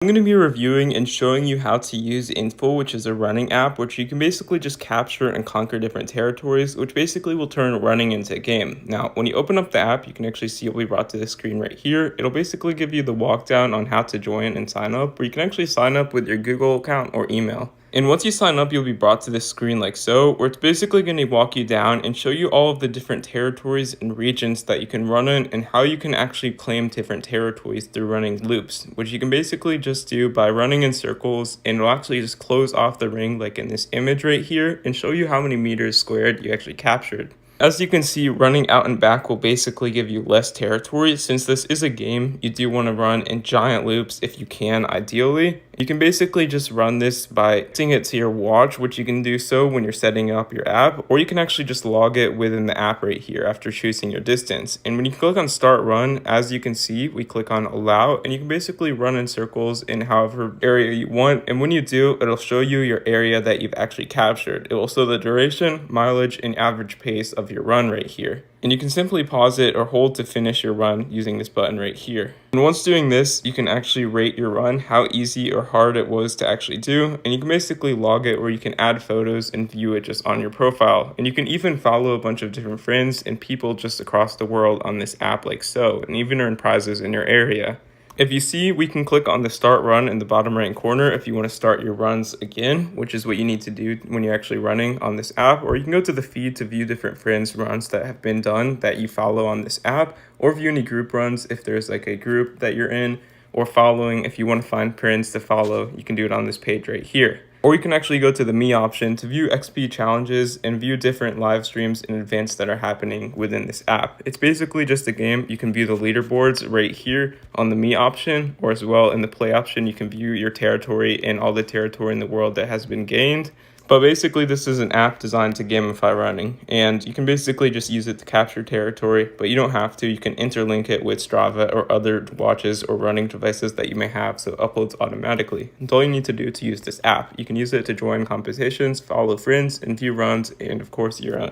I'm going to be reviewing and showing you how to use INTVL, which is a running app, which you can basically just capture and conquer different territories, which basically will turn running into a game. Now, when you open up the app, you can actually see what we brought to the screen right here. It'll basically give you the walk down on how to join and sign up, where you can actually sign up with your Google account or email. And once you sign up, you'll be brought to this screen like so, where it's basically going to walk you down and show you all of the different territories and regions that you can run in and how you can actually claim different territories through running loops, which you can basically just do by running in circles, and it'll actually just close off the ring like in this image right here and show you how many meters squared you actually captured. As you can see, running out and back will basically give you less territory. Since this is a game, you do want to run in giant loops if you can, ideally. You can basically just run this by setting it to your watch, which you can do so when you're setting up your app, or you can actually just log it within the app right here after choosing your distance. And when you click on start run, as you can see, we click on allow, and you can basically run in circles in however area you want. And when you do, it'll show you your area that you've actually captured. It will show the duration, mileage, and average pace of your run right here. And you can simply pause it or hold to finish your run using this button right here. And once doing this, you can actually rate your run, how easy or hard it was to actually do, and you can basically log it, or you can add photos and view it just on your profile. And you can even follow a bunch of different friends and people just across the world on this app like so, and even earn prizes in your area. If you see, we can click on the start run in the bottom right corner if you want to start your runs again, which is what you need to do when you're actually running on this app. Or you can go to the feed to view different friends' runs that have been done that you follow on this app, or view any group runs if there's like a group that you're in, or following if you want to find friends to follow. You can do it on this page right here. Or you can actually go to the Me option to view XP challenges and view different live streams and events that are happening within this app. It's basically just a game. You can view the leaderboards right here on the Me option, or as well in the Play option, you can view your territory and all the territory in the world that has been gained. But basically, this is an app designed to gamify running, and you can basically just use it to capture territory, but you don't have to. You can interlink it with Strava or other watches or running devices that you may have, so it uploads automatically. That's all you need to do to use this app. You can use it to join competitions, follow friends, and view runs, and of course your own.